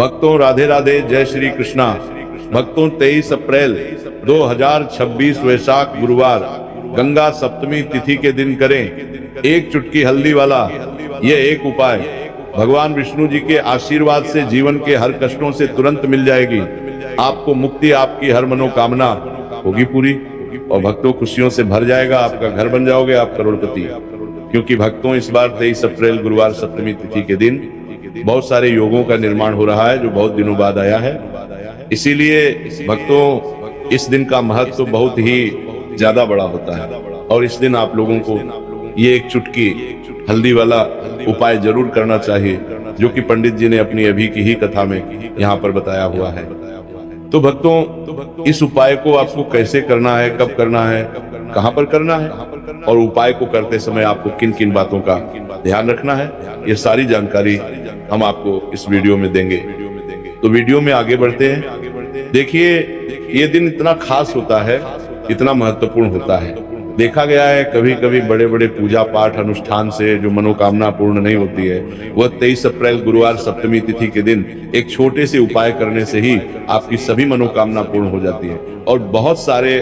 भक्तों राधे राधे, जय श्री कृष्णा। भक्तों 23 अप्रैल 2026 वैशाख गुरुवार गंगा सप्तमी तिथि के दिन करें एक चुटकी हल्दी वाला ये एक उपाय। भगवान विष्णु जी के आशीर्वाद से जीवन के हर कष्टों से तुरंत मिल जाएगी आपको मुक्ति, आपकी हर मनोकामना होगी पूरी और भक्तों खुशियों से भर जाएगा, आपका घर बन जाओगे, आप करोड़पति। क्योंकि भक्तों इस बार 23 अप्रैल गुरुवार सप्तमी तिथि के दिन बहुत सारे योगों का निर्माण हो रहा है जो बहुत दिनों बाद आया है। इसीलिए भक्तों इस दिन का महत्व बहुत ही ज्यादा बड़ा होता है और इस दिन आप लोगों को ये एक चुटकी हल्दी वाला उपाय जरूर करना चाहिए जो कि पंडित जी ने अपनी अभी की ही कथा में यहाँ पर बताया हुआ है। तो भक्तों इस उपाय को आपको कैसे करना है, कब करना है, कहाँ पर करना है और उपाय को करते समय आपको किन किन बातों का ध्यान रखना है, ये सारी जानकारी हम आपको इस वीडियो में देंगे। तो वीडियो में आगे बढ़ते हैं। देखिए ये दिन इतना खास होता है, इतना महत्वपूर्ण होता है। देखा गया है कभी कभी बड़े बड़े पूजा पाठ अनुष्ठान से जो मनोकामना पूर्ण नहीं होती है वह 23 अप्रैल गुरुवार सप्तमी तिथि के दिन एक छोटे से उपाय करने से ही आपकी सभी मनोकामना पूर्ण हो जाती है। और बहुत सारे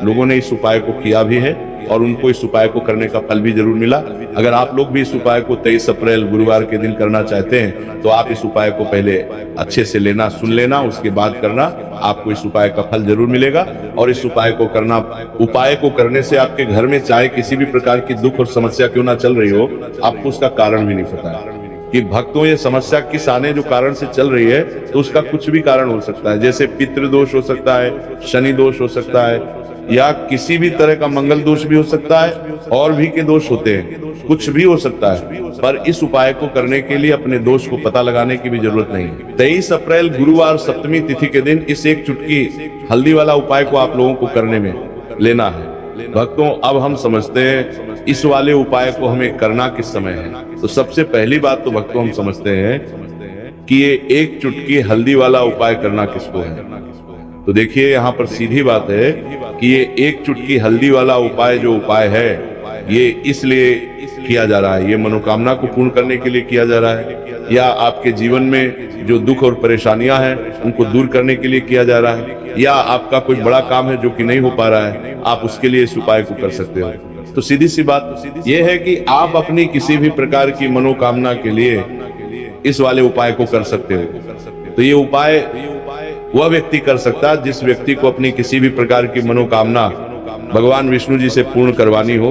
लोगों ने इस उपाय को किया भी है और उनको इस उपाय को करने का फल भी जरूर मिला। अगर आप लोग भी इस उपाय को 23 अप्रैल गुरुवार के दिन करना चाहते हैं तो आप इस उपाय को पहले अच्छे से लेना, सुन लेना, उसके बाद करना, आपको इस उपाय का फल जरूर मिलेगा। और इस उपाय को करना, उपाय को करने से आपके घर में चाहे किसी भी प्रकार की दुख और समस्या क्यों ना चल रही हो, आपको उसका कारण भी नहीं पता है कि भक्तों ये समस्या किस आने जो कारण से चल रही है, तो उसका कुछ भी कारण हो सकता है। जैसे पितृदोष हो सकता है, शनि दोष हो सकता है या किसी भी तरह का मंगल दोष भी हो सकता है और भी के दोष होते हैं, कुछ भी हो सकता है। पर इस उपाय को करने के लिए अपने दोष को पता लगाने की भी जरूरत नहीं है। 23 अप्रैल गुरुवार सप्तमी तिथि के दिन इस एक चुटकी हल्दी वाला उपाय को आप लोगों को करने में लेना है। भक्तों अब हम समझते हैं इस वाले उपाय को हमें करना किस समय है। तो सबसे पहली बात तो भक्तों हम समझते हैं कि ये एक चुटकी हल्दी वाला उपाय करना किसको है। तो देखिए यहाँ पर सीधी बात है कि ये एक चुटकी हल्दी वाला उपाय जो उपाय है ये इसलिए किया जा रहा है, ये मनोकामना को पूर्ण करने के लिए किया जा रहा है या आपके जीवन में जो दुख और परेशानियां हैं उनको दूर करने के लिए किया जा रहा है या आपका कोई बड़ा काम है जो कि नहीं हो पा रहा है, आप उसके लिए इस उपाय को कर सकते हो। तो सीधी सी बात यह है कि आप अपनी किसी भी प्रकार की मनोकामना के लिए इस वाले उपाय को कर सकते हो। तो ये उपाय वह व्यक्ति कर सकता है जिस व्यक्ति को अपनी किसी भी प्रकार की मनोकामना भगवान विष्णु जी से पूर्ण करवानी हो।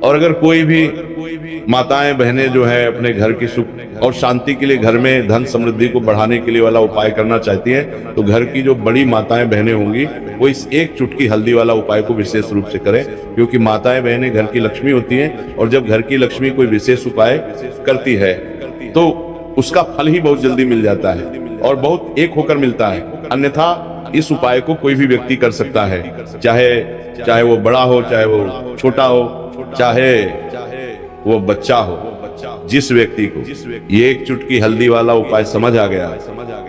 और अगर कोई भी माताएं बहनें जो है अपने घर की सुख और शांति के लिए, घर में धन समृद्धि को बढ़ाने के लिए वाला उपाय करना चाहती हैं, तो घर की जो बड़ी माताएं बहनें होंगी वो इस एक चुटकी हल्दी वाला उपाय को विशेष रूप से करें। क्योंकि माताएं बहनें घर की लक्ष्मी होती हैं और जब घर की लक्ष्मी कोई विशेष उपाय करती है तो उसका फल ही बहुत जल्दी मिल जाता है और बहुत एक होकर मिलता है। अन्यथा इस उपाय को कोई भी व्यक्ति कर सकता है, चाहे वो बड़ा हो, चाहे वो छोटा हो, चाहे वो बच्चा हो। जिस व्यक्ति को ये एक चुटकी हल्दी वाला उपाय समझ आ गया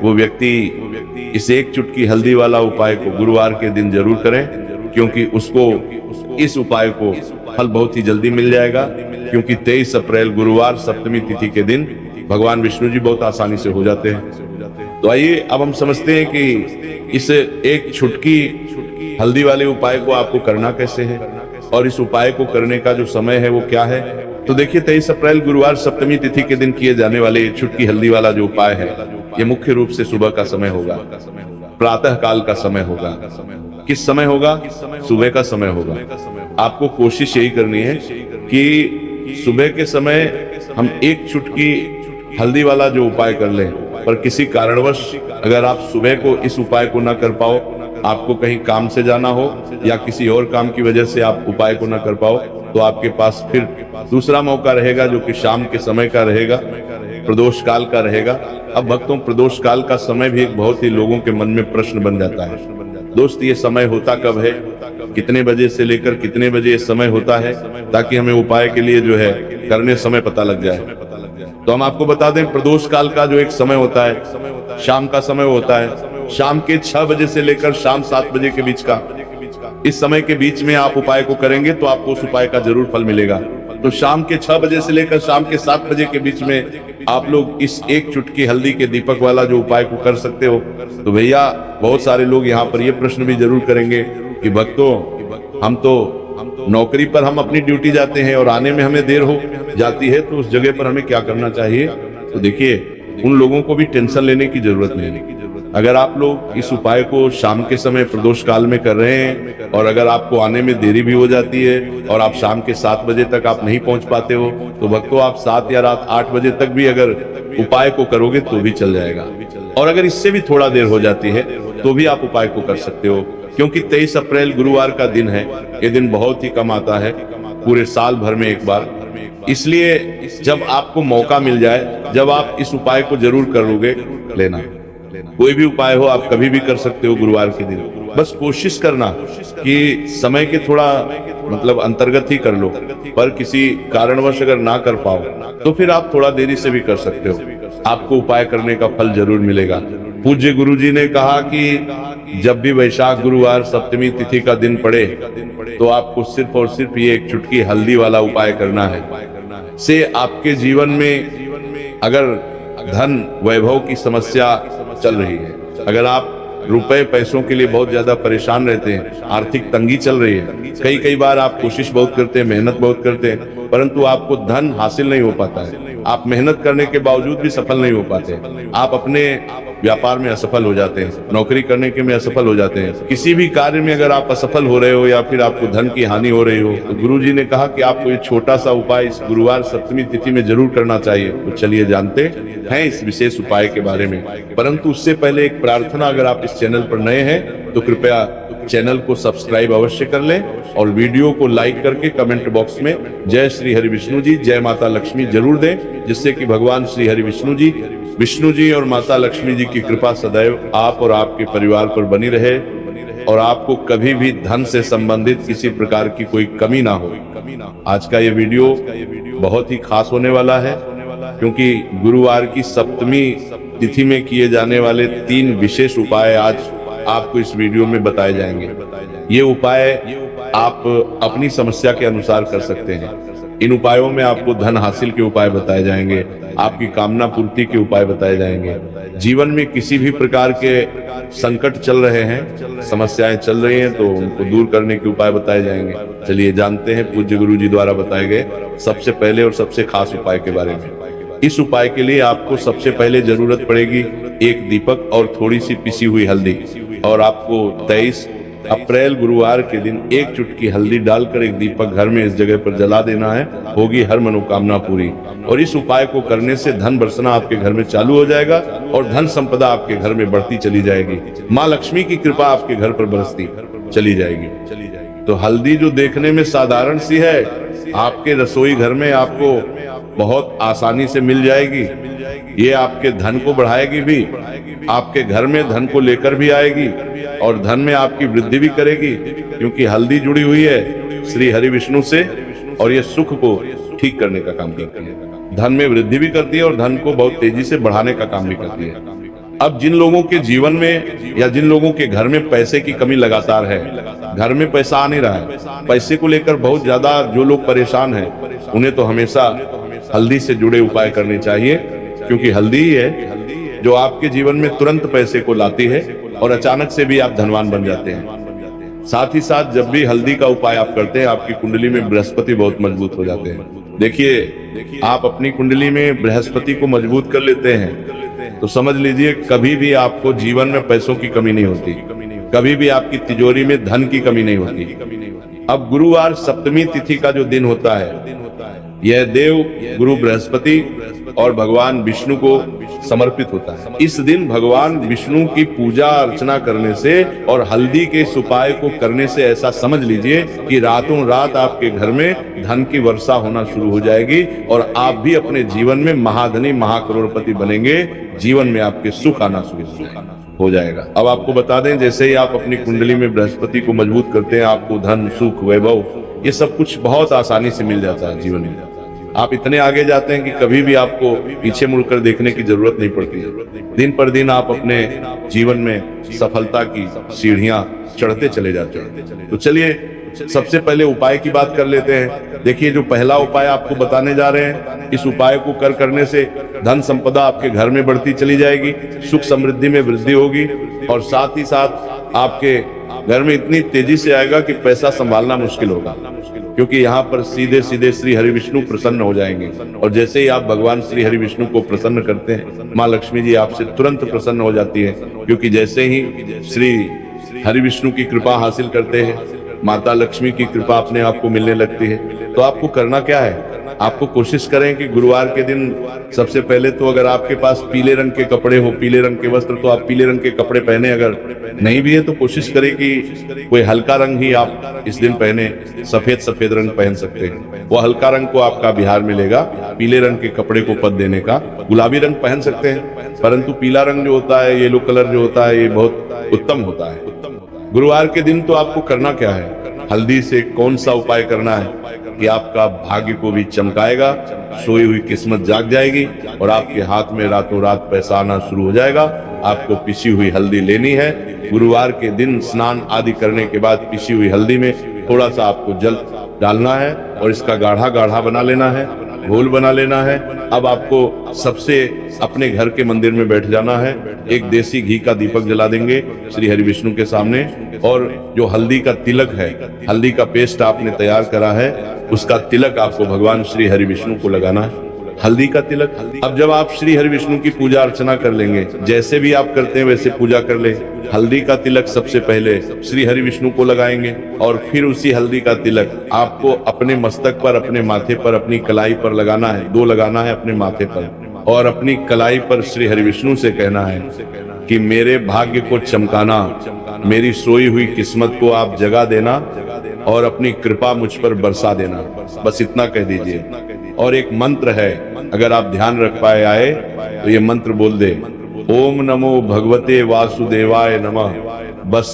वो व्यक्ति इस एक चुटकी हल्दी वाला उपाय को गुरुवार के दिन जरूर करें, क्योंकि उसको इस उपाय को फल बहुत ही जल्दी मिल जाएगा। क्योंकि 23 अप्रैल गुरुवार सप्तमी तिथि के दिन भगवान विष्णु जी बहुत आसानी से हो जाते हैं। तो आइए अब हम समझते हैं कि इस एक चुटकी हल्दी वाले उपाय को आपको करना कैसे है और इस उपाय को करने का जो समय है वो क्या है। तो देखिए 23 अप्रैल गुरुवार सप्तमी तिथि के दिन किए जाने वाले चुटकी हल्दी वाला जो उपाय है ये मुख्य रूप से सुबह का समय होगा, प्रातः काल का समय होगा। किस समय होगा? सुबह का समय होगा। आपको कोशिश यही करनी है कि सुबह के समय हम एक चुटकी हल्दी वाला जो उपाय कर लें। पर किसी कारणवश अगर आप सुबह को इस उपाय को ना कर पाओ, आपको कहीं काम से जाना हो या किसी और काम की वजह से आप उपाय को ना कर पाओ, तो आपके पास फिर दूसरा मौका रहेगा जो कि शाम के समय का रहेगा, प्रदोष काल का रहेगा। अब भक्तों प्रदोष काल का समय भी एक बहुत ही लोगों के मन में प्रश्न बन जाता है, दोस्त ये समय होता कब है, कितने बजे से लेकर कितने बजे ये समय होता है, ताकि हमें उपाय के लिए जो है करने समय पता लग जाए। तो हम आपको बता दें प्रदोष काल का जो एक समय होता है, शाम का समय होता है, शाम के 6 बजे से लेकर शाम 7 बजे के बीच का। इस समय के बीच में आप उपाय को करेंगे तो आपको उस उपाय का जरूर फल मिलेगा। तो शाम के 6 बजे से लेकर शाम के 7 बजे के बीच में आप लोग इस एक चुटकी हल्दी के दीपक वाला जो उपाय को कर सकते हो, तो भैया बहुत सारे लोग यहाँ पर ये प्रश्न भी जरूर करेंगे कि भक्तों, हम तो नौकरी पर हम अपनी ड्यूटी जाते हैं और आने में हमें देर हो जाती है, तो उस जगह पर हमें क्या करना चाहिए? तो देखिए, उन लोगों को भी टेंशन लेने की जरूरत नहीं है। अगर आप लोग इस उपाय को शाम के समय प्रदोष काल में कर रहे हैं और अगर आपको आने में देरी भी हो जाती है और आप शाम के 7 बजे तक आप नहीं पहुंच पाते हो, तो भक्तों आप 7 या रात 8 बजे तक भी अगर उपाय को करोगे तो भी चल जाएगा। और अगर इससे भी थोड़ा देर हो जाती है तो भी आप उपाय को कर सकते हो, क्योंकि 23 अप्रैल गुरुवार का दिन है। ये दिन बहुत ही कम आता है, पूरे साल भर में एक बार। इसलिए जब आपको मौका मिल जाए, जब आप इस उपाय को जरूर करोगे लेना। कोई भी उपाय हो आप कभी भी कर सकते हो गुरुवार के दिन। बस कोशिश करना कि समय के थोड़ा मतलब अंतर्गत ही कर लो, पर किसी कारणवश अगर ना कर पाओ तो फिर आप थोड़ा देरी से भी कर सकते हो, आपको उपाय करने का फल जरूर मिलेगा। पूज्य गुरु जी ने कहा कि जब भी वैशाख गुरुवार सप्तमी तिथि का दिन पड़े तो आपको सिर्फ और सिर्फ ये एक चुटकी हल्दी वाला उपाय करना है। से आपके जीवन में अगर धन वैभव की समस्या चल रही है, अगर आप रुपए पैसों के लिए बहुत ज्यादा परेशान रहते हैं, आर्थिक तंगी चल रही है, कई बार आप कोशिश बहुत करते हैं, मेहनत बहुत करते हैं, परंतु आपको धन हासिल नहीं हो पाता है, आप मेहनत करने के बावजूद भी सफल नहीं हो पाते, आप अपने व्यापार में असफल हो जाते हैं, नौकरी करने के में असफल हो जाते हैं, किसी भी कार्य में अगर आप असफल हो रहे हो या फिर आपको धन की हानि हो रही हो, तो गुरु जी ने कहा कि आपको ये छोटा सा उपाय इस गुरुवार सप्तमी तिथि में जरूर करना चाहिए। तो चलिए जानते हैं इस विशेष उपाय के बारे में। परंतु उससे पहले एक प्रार्थना, अगर आप इस चैनल पर नए हैं तो कृपया चैनल को सब्सक्राइब अवश्य कर लें और वीडियो को लाइक करके कमेंट बॉक्स में जय श्री हरि विष्णु जी, जय माता लक्ष्मी जरूर दें, जिससे कि भगवान श्री हरि विष्णु जी और माता लक्ष्मी जी की कृपा सदैव आप और आपके परिवार पर बनी रहे और आपको कभी भी धन से संबंधित किसी प्रकार की कोई कमी ना हो। आज का ये वीडियो बहुत ही खास होने वाला है, क्योंकि गुरुवार की सप्तमी तिथि में किए जाने वाले 3 विशेष उपाय आज आपको इस वीडियो में बताए जाएंगे। ये उपाय आप अपनी समस्या के अनुसार कर सकते हैं। इन उपायों में आपको धन हासिल के उपाय बताए जाएंगे, आपकी कामना पूर्ति के उपाय बताए जाएंगे, जीवन में किसी भी प्रकार के संकट चल रहे हैं, समस्याएं चल रही हैं, तो उनको दूर करने के उपाय बताए जाएंगे। चलिए जानते हैं पूज्य गुरु जी द्वारा बताए गए सबसे पहले और सबसे खास उपाय के बारे में। इस उपाय के लिए आपको सबसे पहले जरूरत पड़ेगी एक दीपक और थोड़ी सी पिसी हुई हल्दी, और आपको 23 अप्रैल गुरुवार के दिन एक चुटकी हल्दी डालकर एक दीपक घर में इस जगह पर जला देना है। होगी हर मनोकामना पूरी। और इस उपाय को करने से धन बरसना आपके घर में चालू हो जाएगा और धन संपदा आपके घर में बढ़ती चली जाएगी। माँ लक्ष्मी की कृपा आपके घर पर बरसती चली जाएगी। तो हल्दी जो देखने में साधारण सी है, आपके रसोई घर में आपको बहुत आसानी से मिल जाएगी। ये आपके धन को बढ़ाएगी भी, आपके घर में धन को लेकर भी आएगी और धन में आपकी वृद्धि भी करेगी, क्योंकि हल्दी जुड़ी हुई है श्री हरि विष्णु से और ये सुख को ठीक करने का काम करती है, धन में वृद्धि भी करती है और धन को बहुत तेजी से बढ़ाने का काम भी करती है। अब जिन लोगों के जीवन में या जिन लोगों के घर में पैसे की कमी लगातार है, घर में पैसा आ नहीं रहा है, पैसे को लेकर बहुत ज्यादा जो लोग परेशान हैं, उन्हें तो हमेशा हल्दी से जुड़े उपाय करने चाहिए, क्योंकि हल्दी ही है जो आपके जीवन में तुरंत पैसे को लाती है और अचानक से भी आप धनवान बन जाते हैं। साथ ही साथ जब भी हल्दी का उपाय आप करते हैं, आपकी कुंडली में बृहस्पति बहुत मजबूत हो जाते हैं। देखिए, आप अपनी कुंडली में बृहस्पति को मजबूत कर लेते हैं तो समझ लीजिए कभी भी आपको जीवन में पैसों की कमी नहीं होती, कभी भी आपकी तिजोरी में धन की कमी नहीं होती। अब गुरुवार सप्तमी तिथि का जो दिन होता है, यह देव गुरु बृहस्पति और भगवान विष्णु को समर्पित होता है। इस दिन भगवान विष्णु की पूजा अर्चना करने से और हल्दी के इस उपाय को करने से ऐसा समझ लीजिए कि रातों रात आपके घर में धन की वर्षा होना शुरू हो जाएगी और आप भी अपने जीवन में महाधनी महाकरोड़पति बनेंगे। जीवन में आपके सुख आना शुरू हो जाएगा। अब आपको बता दें, जैसे ही आप अपनी कुंडली में बृहस्पति को मजबूत करते हैं, आपको धन सुख वैभव ये सब कुछ बहुत आसानी से मिल जाता है। जीवन में आप इतने आगे जाते हैं कि कभी भी आपको पीछे मुड़कर देखने की जरूरत नहीं पड़ती है। दिन पर दिन आप अपने जीवन में सफलता की सीढ़ियां चढ़ते चले जाते हैं। तो चलिए सबसे पहले उपाय की बात कर लेते हैं। देखिए, जो पहला उपाय आपको बताने जा रहे हैं, इस उपाय को करने से धन संपदा आपके घर में बढ़ती चली जाएगी, सुख समृद्धि में वृद्धि होगी, और साथ ही साथ आपके घर में इतनी तेजी से आएगा कि पैसा संभालना मुश्किल होगा, क्योंकि यहाँ पर सीधे सीधे श्री हरि विष्णु प्रसन्न हो जाएंगे। और जैसे ही आप भगवान श्री हरि विष्णु को प्रसन्न करते हैं, माँ लक्ष्मी जी आपसे तुरंत प्रसन्न हो जाती है, क्योंकि जैसे ही श्री हरि विष्णु की कृपा हासिल करते हैं, माता लक्ष्मी की कृपा अपने आप को मिलने लगती है। तो आपको करना क्या है, आपको कोशिश करें कि गुरुवार के दिन सबसे पहले तो अगर आपके पास पीले रंग के कपड़े हो, पीले रंग के वस्त्र, तो आप पीले रंग के कपड़े पहने। अगर नहीं भी है तो कोशिश करें कि कोई हल्का रंग ही आप इस दिन पहने। सफेद रंग पहन सकते हैं, वो हल्का रंग को आपका बिहार मिलेगा। पीले रंग के कपड़े को पद देने का गुलाबी रंग पहन सकते हैं, परंतु पीला रंग जो होता है, येलो कलर जो होता है, ये बहुत उत्तम होता है। गुरुवार के दिन तो आपको करना क्या है, हल्दी से कौन सा उपाय करना है कि आपका भाग्य को भी चमकाएगा, सोई हुई किस्मत जाग जाएगी और आपके हाथ में रातों रात पैसा आना शुरू हो जाएगा। आपको पिसी हुई हल्दी लेनी है। गुरुवार के दिन स्नान आदि करने के बाद पिसी हुई हल्दी में थोड़ा सा आपको जल डालना है और इसका गाढ़ा गाढ़ा बना लेना है, घोल बना लेना है। अब आपको सबसे अपने घर के मंदिर में बैठ जाना है, एक देसी घी का दीपक जला देंगे श्री हरि विष्णु के सामने, और जो हल्दी का तिलक है, हल्दी का पेस्ट आपने तैयार करा है, उसका तिलक आपको भगवान श्री हरि विष्णु को लगाना है, हल्दी का तिलक। अब जब आप श्री हरि विष्णु की पूजा अर्चना कर लेंगे, जैसे भी आप करते हैं वैसे पूजा कर ले। हल्दी का तिलक सबसे पहले श्री हरि विष्णु को लगाएंगे और फिर उसी हल्दी का तिलक आपको अपने मस्तक पर, अपने माथे पर, अपनी कलाई पर लगाना है। 2 लगाना है अपने माथे पर, और अपनी कलाई पर श्री हरि विष्णु से कहना है कि मेरे भाग्य को चमकाना, मेरी सोई हुई किस्मत को आप जगा देना और अपनी कृपा मुझ पर बरसा देना। बस इतना कह दीजिए। और एक मंत्र है, अगर आप ध्यान रख पाए आए तो ये मंत्र बोल दे, ओम नमो भगवते वासुदेवाय नमः। बस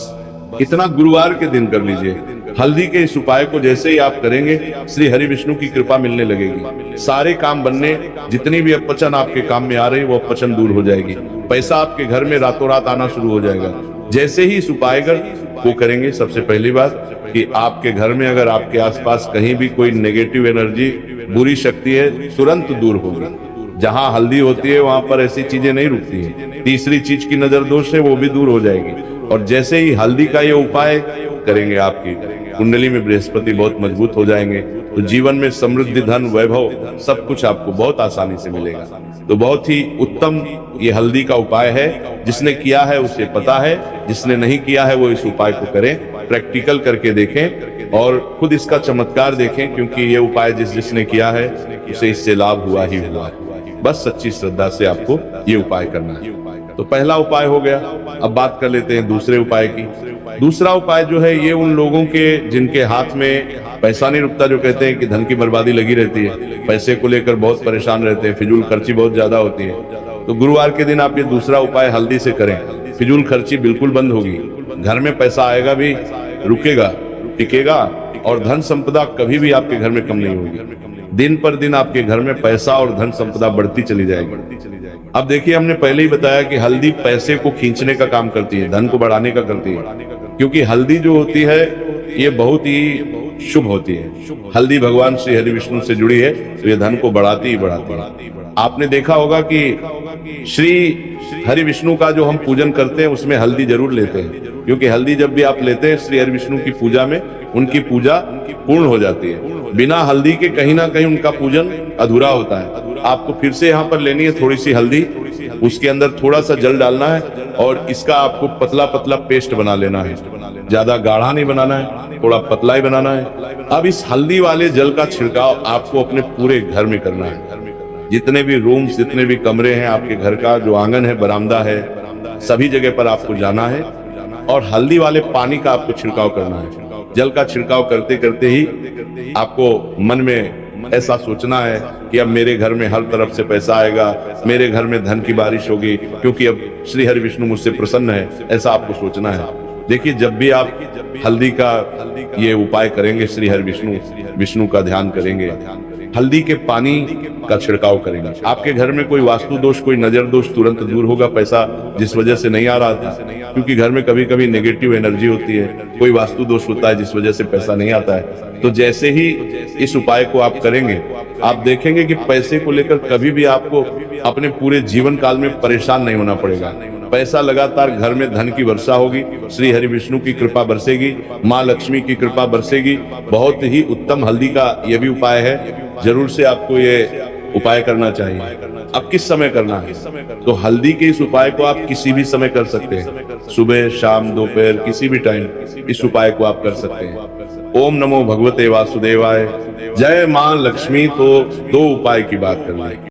इतना गुरुवार के दिन कर लीजिए। हल्दी के इस उपाय को जैसे ही आप करेंगे, श्री हरि विष्णु की कृपा मिलने लगेगी। सारे काम बनने, जितनी भी अपचन आपके काम में आ रही वो अपचन दूर हो जाएगी। पैसा आपके घर में रातों रात आना शुरू हो जाएगा। जैसे ही इस उपाय को करेंगे, सबसे पहली बात कि आपके घर में अगर आपके आसपास कहीं भी कोई नेगेटिव एनर्जी, बुरी शक्ति है, तुरंत दूर होगी। जहां हल्दी होती है वहां पर ऐसी चीजें नहीं रुकती है। तीसरी चीज की नजर दोष है, वो भी दूर हो जाएगी। और जैसे ही हल्दी का ये उपाय करेंगे, आपकी कुंडली में बृहस्पति बहुत मजबूत हो जाएंगे, तो जीवन में समृद्धि, धन, वैभव सब कुछ आपको बहुत आसानी से मिलेगा। तो बहुत ही उत्तम ये हल्दी का उपाय है। जिसने किया है उसे पता है, जिसने नहीं किया है वो इस उपाय को करें, प्रैक्टिकल करके देखें और खुद इसका चमत्कार देखें, क्योंकि ये उपाय जिसने किया है उसे इससे लाभ हुआ ही हुआ है। बस सच्ची श्रद्धा से आपको ये उपाय करना है। तो पहला उपाय हो गया। अब बात कर लेते हैं दूसरे उपाय की। दूसरा उपाय जो है, ये उन लोगों के जिनके हाथ में पैसा नहीं रुकता, जो कहते हैं कि धन की बर्बादी लगी रहती है, पैसे को लेकर बहुत परेशान रहते हैं, फिजूल खर्ची बहुत ज्यादा होती है। तो गुरुवार के दिन आप ये दूसरा उपाय हल्दी से करें, फिजूल खर्ची बिल्कुल बंद होगी। घर में पैसा आएगा भी, रुकेगा, टिकेगा, और धन संपदा कभी भी आपके घर में कम नहीं होगी। दिन पर दिन आपके घर में पैसा और धन संपदा बढ़ती चली जाएगी। अब देखिए, हमने पहले ही बताया कि हल्दी पैसे को खींचने का काम करती है, धन को बढ़ाने का करती है, क्योंकि हल्दी जो होती है ये बहुत ही शुभ होती है। हल्दी भगवान श्री हरि विष्णु से जुड़ी है, तो ये धन को बढ़ाती ही बढ़ाती है। आपने देखा होगा कि श्री हरि विष्णु का जो हम पूजन करते हैं उसमें हल्दी जरूर लेते हैं, क्योंकि हल्दी जब भी आप लेते हैं श्री हरि विष्णु की पूजा में, उनकी पूजा पूर्ण हो जाती है। बिना हल्दी के कहीं ना कहीं उनका पूजन अधूरा होता है। आपको फिर से यहाँ पर लेनी है थोड़ी सी हल्दी, उसके अंदर थोड़ा सा जल डालना है और इसका आपको पतला पतला पेस्ट बना लेना है। ज्यादा गाढ़ा नहीं बनाना है, थोड़ा पतला ही बनाना है। अब इस हल्दी वाले जल का छिड़काव आपको अपने पूरे घर में करना है। जितने भी रूम्स, जितने भी कमरे हैं आपके घर का, जो आंगन है, बरामदा है, सभी जगह पर आपको जाना है और हल्दी वाले पानी का आपको छिड़काव करना है। जल का छिड़काव करते करते ही आपको मन में ऐसा सोचना है कि अब मेरे घर में हर तरफ से पैसा आएगा, मेरे घर में धन की बारिश होगी, क्योंकि अब श्री हरि विष्णु मुझसे प्रसन्न है। ऐसा आपको सोचना है। देखिए, जब भी आप हल्दी का ये उपाय करेंगे, श्री हरि विष्णु का ध्यान करेंगे, हल्दी के पानी का छिड़काव करेंगे। आपके घर में कोई वास्तु दोष, कोई नजर दोष तुरंत दूर होगा। पैसा जिस वजह से नहीं आ रहा था, क्योंकि घर में कभी कभी नेगेटिव एनर्जी होती है, कोई वास्तु दोष होता है जिस वजह से पैसा नहीं आता है। तो जैसे ही इस उपाय को आप करेंगे, आप देखेंगे कि पैसे को लेकर कभी भी आपको अपने पूरे जीवन काल में परेशान नहीं होना पड़ेगा। पैसा लगातार घर में धन की वर्षा होगी, श्री हरि विष्णु की कृपा बरसेगी, माँ लक्ष्मी की कृपा बरसेगी। बहुत ही उत्तम हल्दी का यह भी उपाय है, जरूर से आपको ये उपाय करना चाहिए। अब किस समय करना है? तो हल्दी के इस उपाय को आप किसी भी समय कर सकते हैं, सुबह, शाम, दोपहर, किसी भी टाइम इस उपाय को आप कर सकते हैं। ओम नमो भगवते वासुदेवाय, जय मां लक्ष्मी। तो दो उपाय की बात करना है।